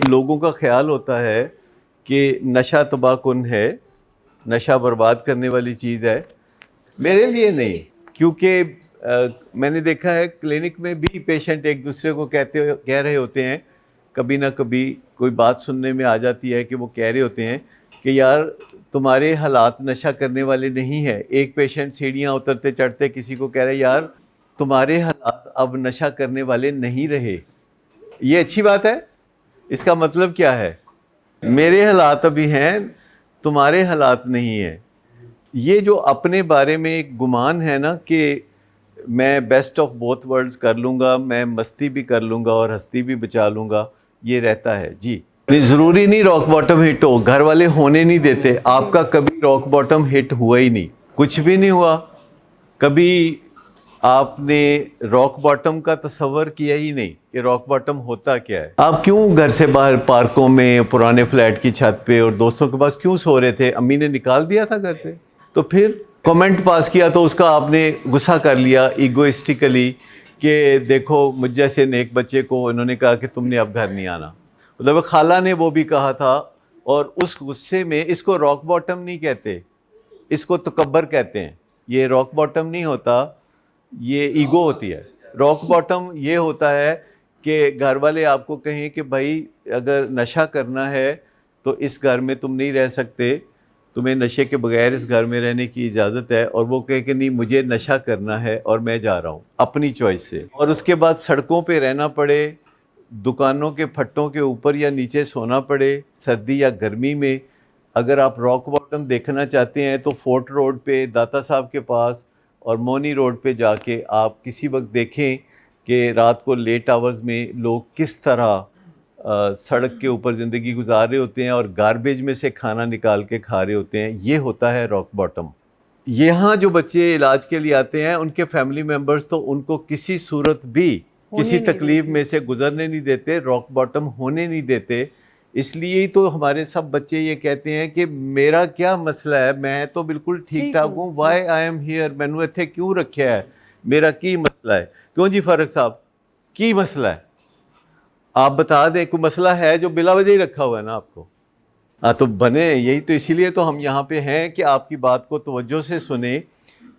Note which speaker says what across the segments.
Speaker 1: لوگوں کا خیال ہوتا ہے کہ نشہ تباہ کن ہے، نشہ برباد کرنے والی چیز ہے. میرے لیے نہیں، کیونکہ میں نے دیکھا ہے کلینک میں بھی پیشنٹ ایک دوسرے کو کہہ رہے ہوتے ہیں، کبھی نہ کبھی کوئی بات سننے میں آ جاتی ہے کہ وہ کہہ رہے ہوتے ہیں کہ یار تمہارے حالات نشہ کرنے والے نہیں ہیں. ایک پیشنٹ سیڑھیاں اترتے چڑھتے کسی کو کہہ رہے یار تمہارے حالات اب نشہ کرنے والے نہیں رہے. یہ اچھی بات ہے؟ اس کا مطلب کیا ہے؟ میرے حالات ابھی ہیں، تمہارے حالات نہیں ہیں. یہ جو اپنے بارے میں ایک گمان ہے نا کہ میں بیسٹ آف بوتھ ورلڈز کر لوں گا، میں مستی بھی کر لوں گا اور ہستی بھی بچا لوں گا، یہ رہتا ہے. جی ضروری نہیں راک باٹم ہٹ ہو، گھر والے ہونے نہیں دیتے. آپ کا کبھی راک باٹم ہٹ ہوا ہی نہیں، کچھ بھی نہیں ہوا. کبھی آپ نے راک باٹم کا تصور کیا ہی نہیں کہ راک باٹم ہوتا کیا ہے. آپ کیوں گھر سے باہر پارکوں میں، پرانے فلیٹ کی چھت پہ اور دوستوں کے پاس کیوں سو رہے تھے؟ امی نے نکال دیا تھا گھر سے. تو پھر کمنٹ پاس کیا تو اس کا آپ نے غصہ کر لیا ایگوئسٹکلی کہ دیکھو مجھ جیسے نیک بچے کو انہوں نے کہا کہ تم نے اب گھر نہیں آنا. مطلب خالہ نے وہ بھی کہا تھا، اور اس غصے میں اس کو راک باٹم نہیں کہتے، اس کو تکبر کہتے ہیں. یہ راک باٹم نہیں ہوتا، یہ ایگو ہوتی ہے. راک باٹم یہ ہوتا ہے کہ گھر والے آپ کو کہیں کہ بھائی اگر نشہ کرنا ہے تو اس گھر میں تم نہیں رہ سکتے، تمہیں نشے کے بغیر اس گھر میں رہنے کی اجازت ہے. اور وہ کہے کہ نہیں مجھے نشہ کرنا ہے اور میں جا رہا ہوں اپنی چوائس سے. اور اس کے بعد سڑکوں پہ رہنا پڑے، دکانوں کے پھٹوں کے اوپر یا نیچے سونا پڑے، سردی یا گرمی میں. اگر آپ راک باٹم دیکھنا چاہتے ہیں تو فورٹ روڈ پہ داتا صاحب کے پاس اور مونی روڈ پہ جا کے آپ کسی وقت دیکھیں کہ رات کو لیٹ آورز میں لوگ کس طرح سڑک کے اوپر زندگی گزار رہے ہوتے ہیں اور گاربیج میں سے کھانا نکال کے کھا رہے ہوتے ہیں. یہ ہوتا ہے راک باٹم. یہاں جو بچے علاج کے لیے آتے ہیں ان کے فیملی ممبرز تو ان کو کسی صورت بھی کسی تکلیف میں سے گزرنے نہیں دیتے، راک باٹم ہونے نہیں دیتے. اس لیے تو ہمارے سب بچے یہ کہتے ہیں کہ میرا کیا مسئلہ ہے، میں تو بالکل ٹھیک ٹھاک ہوں، وائی آئی ایم ہیئر، میں نے اتنے کیوں رکھا ہے، میرا کی مسئلہ ہے. کیوں جی فاروق صاحب کی مسئلہ ہے؟ آپ بتا دیں کوئی مسئلہ ہے جو بلا وجہ ہی رکھا ہوا ہے نا آپ کو. تو بنے یہی تو اسی لیے تو ہم یہاں پہ ہیں کہ آپ کی بات کو توجہ سے سنیں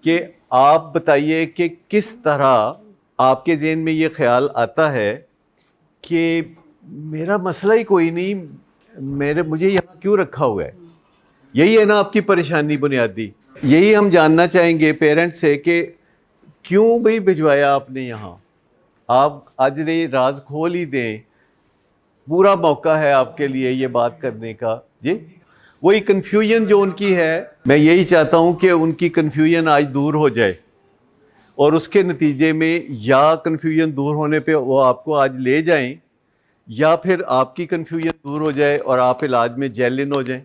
Speaker 1: کہ آپ بتائیے کہ کس طرح آپ کے ذہن میں یہ خیال آتا ہے کہ میرا مسئلہ ہی کوئی نہیں، مجھے یہاں کیوں رکھا ہوا ہے. یہی ہے نا آپ کی پریشانی بنیادی. یہی ہم جاننا چاہیں گے پیرنٹ سے کہ کیوں بھئی بھجوایا آپ نے یہاں. آپ آج راز کھول ہی دیں، پورا موقع ہے آپ کے لیے یہ بات کرنے کا. جی وہی کنفیوژن جو ان کی ہے، میں یہی چاہتا ہوں کہ ان کی کنفیوژن آج دور ہو جائے، اور اس کے نتیجے میں یا کنفیوژن دور ہونے پہ وہ آپ کو آج لے جائیں، یا پھر آپ کی کنفیوژن دور ہو جائے اور آپ علاج میں جیل ان ہو جائیں.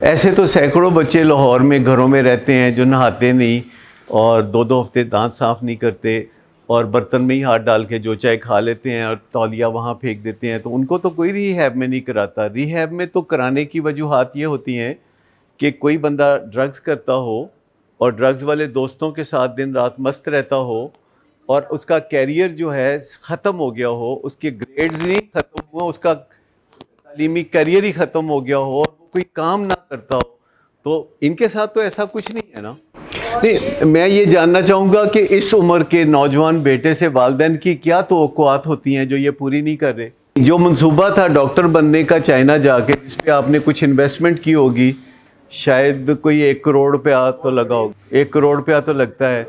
Speaker 1: ایسے تو سینکڑوں بچے لاہور میں گھروں میں رہتے ہیں جو نہاتے نہیں اور 2 ہفتے دانت صاف نہیں کرتے اور برتن میں ہی ہاتھ ڈال کے جو چائے کھا لیتے ہیں اور تولیہ وہاں پھینک دیتے ہیں. تو ان کو تو کوئی ریہیب میں نہیں کراتا. ریہیب میں تو کرانے کی وجوہات یہ ہوتی ہیں کہ کوئی بندہ ڈرگز کرتا ہو اور ڈرگز والے دوستوں کے ساتھ دن رات مست رہتا ہو اور اس کا کیریئر جو ہے ختم ہو گیا ہو، اس کے گریڈز نہیں ختم ہوا، اس کا تعلیمی کیریئر ہی ختم ہو گیا ہو اور وہ کوئی کام نہ کرتا ہو. تو ان کے ساتھ تو ایسا کچھ نہیں ہے نا. نہیں، میں یہ جاننا چاہوں گا کہ اس عمر کے نوجوان بیٹے سے والدین کی کیا توقعات ہوتی ہیں جو یہ پوری نہیں کر رہے. جو منصوبہ تھا ڈاکٹر بننے کا چائنا جا کے، جس پہ آپ نے کچھ انویسٹمنٹ کی ہوگی، شاید کوئی 1 کروڑ روپیہ تو لگا ہوگا، 1 کروڑ روپیہ تو لگتا ہے.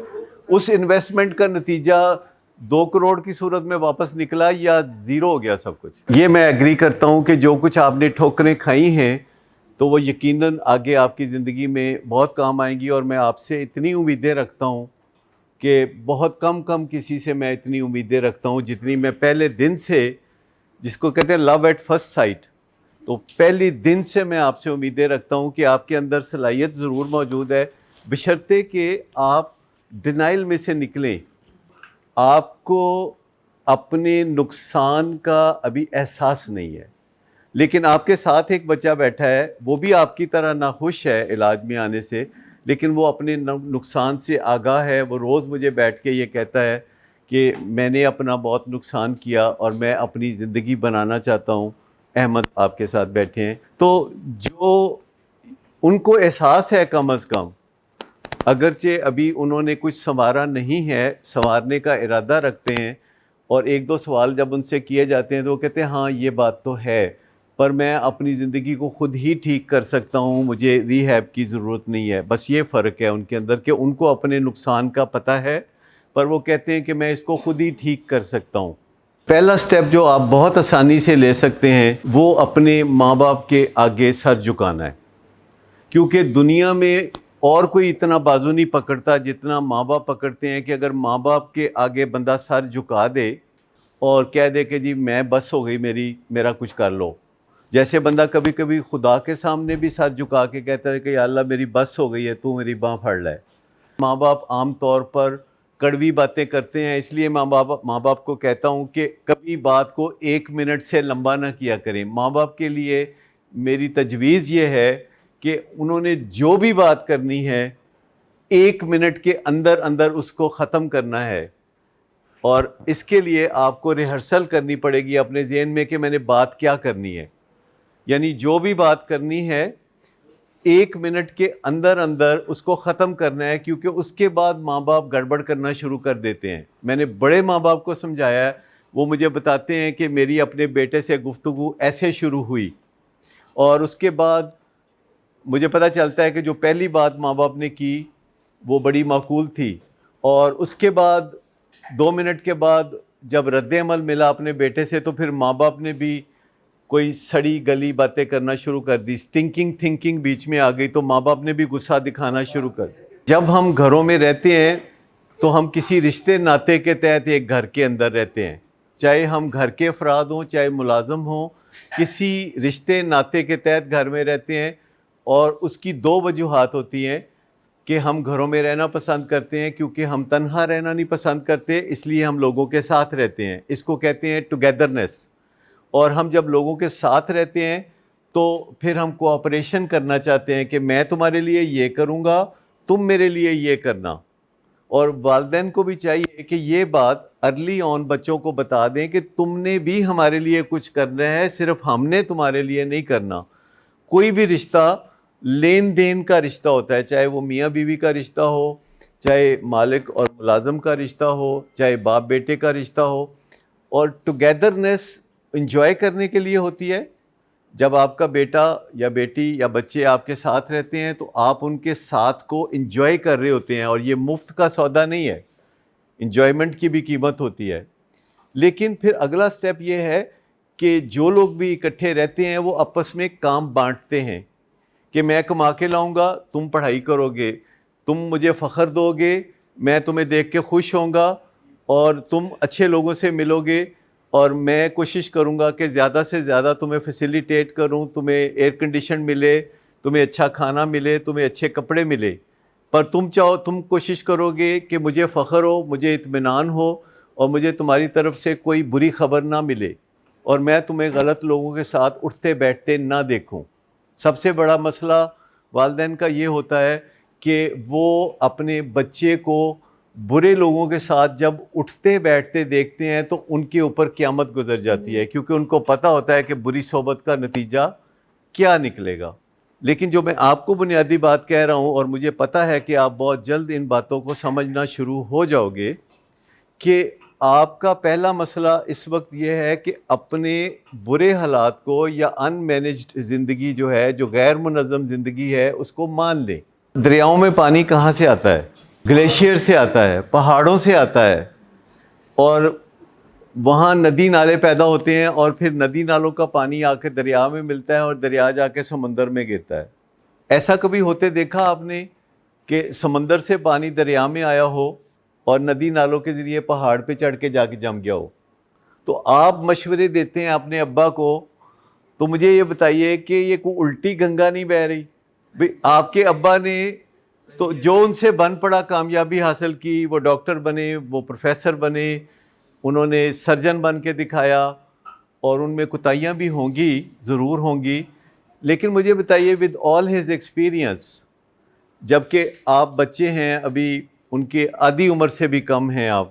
Speaker 1: اس انویسٹمنٹ کا نتیجہ 2 کروڑ کی صورت میں واپس نکلا یا زیرو ہو گیا سب کچھ؟ یہ میں ایگری کرتا ہوں کہ جو کچھ آپ نے ٹھوکریں کھائی ہیں تو وہ یقیناً آگے آپ کی زندگی میں بہت کام آئیں گی. اور میں آپ سے اتنی امیدیں رکھتا ہوں کہ بہت کم کسی سے میں اتنی امیدیں رکھتا ہوں جتنی میں پہلے دن سے، جس کو کہتے ہیں لو ایٹ فرسٹ سائٹ، تو پہلی دن سے میں آپ سے امیدیں رکھتا ہوں کہ آپ کے اندر صلاحیت ضرور موجود ہے، بشرطے کہ آپ ڈینائل میں سے نکلیں. آپ کو اپنے نقصان کا ابھی احساس نہیں ہے، لیکن آپ کے ساتھ ایک بچہ بیٹھا ہے، وہ بھی آپ کی طرح ناخوش ہے علاج میں آنے سے، لیکن وہ اپنے نقصان سے آگاہ ہے. وہ روز مجھے بیٹھ کے یہ کہتا ہے کہ میں نے اپنا بہت نقصان کیا اور میں اپنی زندگی بنانا چاہتا ہوں. احمد آپ کے ساتھ بیٹھے ہیں، تو جو ان کو احساس ہے کم از کم، اگرچہ ابھی انہوں نے کچھ سنوارا نہیں ہے، سنوارنے کا ارادہ رکھتے ہیں، اور ایک دو سوال جب ان سے کیے جاتے ہیں تو وہ کہتے ہیں ہاں یہ بات تو ہے، پر میں اپنی زندگی کو خود ہی ٹھیک کر سکتا ہوں، مجھے ری ہیب کی ضرورت نہیں ہے. بس یہ فرق ہے ان کے اندر کہ ان کو اپنے نقصان کا پتہ ہے، پر وہ کہتے ہیں کہ میں اس کو خود ہی ٹھیک کر سکتا ہوں. پہلا سٹیپ جو آپ بہت آسانی سے لے سکتے ہیں وہ اپنے ماں باپ کے آگے سر جھکانا ہے، کیونکہ دنیا میں اور کوئی اتنا بازو نہیں پکڑتا جتنا ماں باپ پکڑتے ہیں. کہ اگر ماں باپ کے آگے بندہ سر جھکا دے اور کہہ دے کہ جی میں بس ہو گئی میرا کچھ کر لو، جیسے بندہ کبھی کبھی خدا کے سامنے بھی سر جھکا کے کہتا ہے کہ یا اللہ میری بس ہو گئی ہے، تو میری باں پھڑ لے. ماں باپ عام طور پر کڑوی باتیں کرتے ہیں، اس لیے ماں باپ کو کہتا ہوں کہ کبھی بات کو 1 منٹ سے لمبا نہ کیا کریں. ماں باپ کے لیے میری تجویز یہ ہے کہ انہوں نے جو بھی بات کرنی ہے 1 منٹ کے اندر اندر اس کو ختم کرنا ہے، اور اس کے لیے آپ کو ریہرسل کرنی پڑے گی اپنے ذہن میں کہ میں نے بات کیا کرنی ہے. یعنی جو بھی بات کرنی ہے 1 منٹ کے اندر اندر اس کو ختم کرنا ہے، کیونکہ اس کے بعد ماں باپ گڑبڑ کرنا شروع کر دیتے ہیں. میں نے بڑے ماں باپ کو سمجھایا ہے، وہ مجھے بتاتے ہیں کہ میری اپنے بیٹے سے گفتگو ایسے شروع ہوئی، اور اس کے بعد مجھے پتہ چلتا ہے کہ جو پہلی بات ماں باپ نے کی وہ بڑی معقول تھی، اور اس کے بعد 2 منٹ کے بعد جب رد عمل ملا اپنے بیٹے سے تو پھر ماں باپ نے بھی کوئی سڑی گلی باتیں کرنا شروع کر دی، سٹنکنگ تھنکنگ بیچ میں آ گئی، تو ماں باپ نے بھی غصہ دکھانا شروع کر دیا. جب ہم گھروں میں رہتے ہیں تو ہم کسی رشتے ناطے کے تحت ایک گھر کے اندر رہتے ہیں، چاہے ہم گھر کے افراد ہوں چاہے ملازم ہوں، کسی رشتے ناطے کے تحت گھر میں رہتے ہیں. اور اس کی 2 وجوہات ہوتی ہیں کہ ہم گھروں میں رہنا پسند کرتے ہیں کیونکہ ہم تنہا رہنا نہیں پسند کرتے، اس لیے ہم لوگوں کے ساتھ رہتے ہیں، اس کو کہتے ہیں ٹوگیدرنس. اور ہم جب لوگوں کے ساتھ رہتے ہیں تو پھر ہم کوآپریشن کرنا چاہتے ہیں کہ میں تمہارے لیے یہ کروں گا، تم میرے لیے یہ کرنا. اور والدین کو بھی چاہیے کہ یہ بات ارلی آن بچوں کو بتا دیں کہ تم نے بھی ہمارے لیے کچھ کرنا ہے، صرف ہم نے تمہارے لیے نہیں کرنا. کوئی بھی رشتہ لین دین کا رشتہ ہوتا ہے، چاہے وہ میاں بیوی کا رشتہ ہو، چاہے مالک اور ملازم کا رشتہ ہو، چاہے باپ بیٹے کا رشتہ ہو. اور ٹوگیدرنس انجوائے کرنے کے لیے ہوتی ہے. جب آپ کا بیٹا یا بیٹی یا بچے آپ کے ساتھ رہتے ہیں تو آپ ان کے ساتھ کو انجوائے کر رہے ہوتے ہیں، اور یہ مفت کا سودا نہیں ہے، انجوائمنٹ کی بھی قیمت ہوتی ہے. لیکن پھر اگلا سٹیپ یہ ہے کہ جو لوگ بھی اکٹھے رہتے ہیں وہ آپس میں کام بانٹتے ہیں کہ میں کما کے لاؤں گا، تم پڑھائی کرو گے، تم مجھے فخر دو گے، میں تمہیں دیکھ کے خوش ہوں گا، اور تم اچھے لوگوں سے ملو گے، اور میں کوشش کروں گا کہ زیادہ سے زیادہ تمہیں فیسیلیٹیٹ کروں، تمہیں ایئر کنڈیشن ملے، تمہیں اچھا کھانا ملے، تمہیں اچھے کپڑے ملے. پر تم کوشش کرو گے کہ مجھے فخر ہو، مجھے اطمینان ہو، اور مجھے تمہاری طرف سے کوئی بری خبر نہ ملے، اور میں تمہیں غلط لوگوں کے ساتھ اٹھتے بیٹھتے نہ دیکھوں. سب سے بڑا مسئلہ والدین کا یہ ہوتا ہے کہ وہ اپنے بچے کو برے لوگوں کے ساتھ جب اٹھتے بیٹھتے دیکھتے ہیں تو ان کے اوپر قیامت گزر جاتی ہے، کیونکہ ان کو پتہ ہوتا ہے کہ بری صحبت کا نتیجہ کیا نکلے گا. لیکن جو میں آپ کو بنیادی بات کہہ رہا ہوں، اور مجھے پتہ ہے کہ آپ بہت جلد ان باتوں کو سمجھنا شروع ہو جاؤ گے، کہ آپ کا پہلا مسئلہ اس وقت یہ ہے کہ اپنے برے حالات کو یا ان مینجڈ زندگی جو ہے، جو غیر منظم زندگی ہے، اس کو مان لیں. دریاؤں میں پانی کہاں سے آتا ہے؟ گلیشیئر سے آتا ہے، پہاڑوں سے آتا ہے، اور وہاں ندی نالے پیدا ہوتے ہیں، اور پھر ندی نالوں کا پانی آ کے دریا میں ملتا ہے، اور دریا جا کے سمندر میں گرتا ہے. ایسا کبھی ہوتے دیکھا آپ نے کہ سمندر سے پانی دریا میں آیا ہو اور ندی نالوں کے ذریعے پہاڑ پہ چڑھ کے جا کے جم گیا ہو؟ تو آپ مشورے دیتے ہیں اپنے ابا کو، تو مجھے یہ بتائیے کہ یہ کوئی الٹی گنگا نہیں بہہ رہی؟ آپ کے ابا نے تو جو ان سے بن پڑا کامیابی حاصل کی، وہ ڈاکٹر بنے، وہ پروفیسر بنے، انہوں نے سرجن بن کے دکھایا، اور ان میں کوتاہیاں بھی ہوں گی، ضرور ہوں گی. لیکن مجھے بتائیے ود آل ہز ایکسپیرینس، جبکہ آپ بچے ہیں ابھی، ان کے آدھی عمر سے بھی کم ہیں آپ،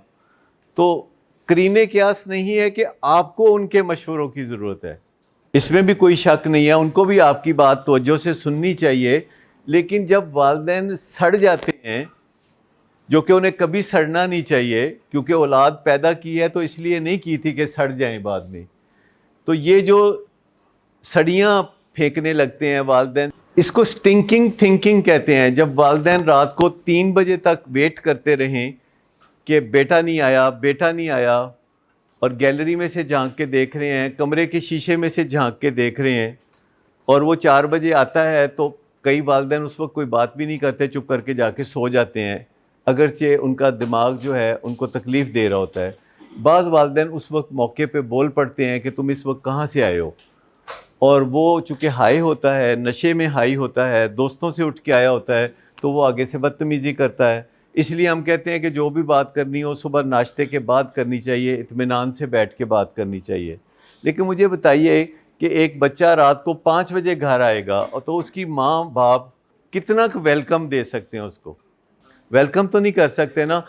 Speaker 1: تو قرین قیاس نہیں ہے کہ آپ کو ان کے مشوروں کی ضرورت ہے. اس میں بھی کوئی شک نہیں ہے، ان کو بھی آپ کی بات توجہ سے سننی چاہیے، لیکن جب والدین سڑ جاتے ہیں، جو کہ انہیں کبھی سڑنا نہیں چاہیے، کیونکہ اولاد پیدا کی ہے تو اس لیے نہیں کی تھی کہ سڑ جائیں بعد میں، تو یہ جو سڑیاں پھینکنے لگتے ہیں والدین، اس کو سٹنکنگ تھنکنگ کہتے ہیں۔ جب والدین رات کو 3 بجے تک ویٹ کرتے رہیں کہ بیٹا نہیں آیا، بیٹا نہیں آیا، اور گیلری میں سے جھانک کے دیکھ رہے ہیں، کمرے کے شیشے میں سے جھانک کے دیکھ رہے ہیں، اور وہ 4 بجے آتا ہے تو کئی والدین اس وقت کوئی بات بھی نہیں کرتے، چپ کر کے جا کے سو جاتے ہیں، اگرچہ ان کا دماغ جو ہے ان کو تکلیف دے رہا ہوتا ہے۔ بعض والدین اس وقت موقع پہ بول پڑتے ہیں کہ تم اس وقت کہاں سے آئے ہو، اور وہ چونکہ ہائی ہوتا ہے، نشے میں ہائی ہوتا ہے، دوستوں سے اٹھ کے آیا ہوتا ہے، تو وہ آگے سے بدتمیزی کرتا ہے۔ اس لیے ہم کہتے ہیں کہ جو بھی بات کرنی ہو صبح ناشتے کے بعد کرنی چاہیے، اطمینان سے بیٹھ کے بات کرنی چاہیے۔ لیکن مجھے بتائیے کہ ایک بچہ رات کو 5 بجے گھر آئے گا، اور تو اس کی ماں باپ کتنا ویلکم دے سکتے ہیں؟ اس کو ویلکم تو نہیں کر سکتے نا۔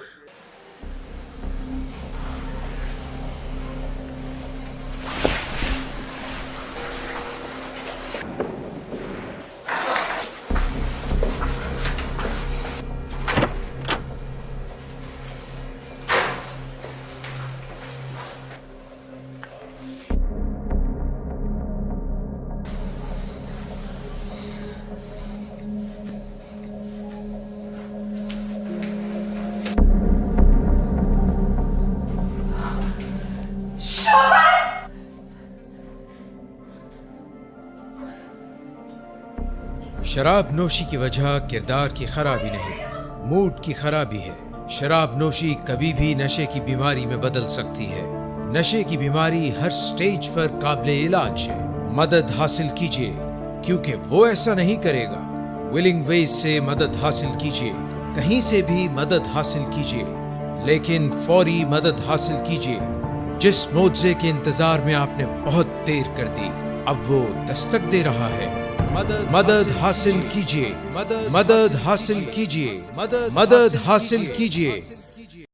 Speaker 2: شراب نوشی کی وجہ کردار کی خرابی نہیں، موڈ کی خرابی ہے۔ شراب نوشی کبھی بھی نشے کی بیماری میں بدل سکتی ہے۔ نشے کی بیماری ہر سٹیج پر قابل علاج ہے۔ مدد حاصل کیجیے، کیونکہ وہ ایسا نہیں کرے گا۔ ولنگ ویز سے مدد حاصل کیجیے، کہیں سے بھی مدد حاصل کیجیے، لیکن فوری مدد حاصل کیجیے۔ جس معجزے کے انتظار میں آپ نے بہت دیر کر دی، اب وہ دستک دے رہا ہے۔ مدد حاصل کیجیے، مدد حاصل کیجیے، مدد حاصل کیجیے۔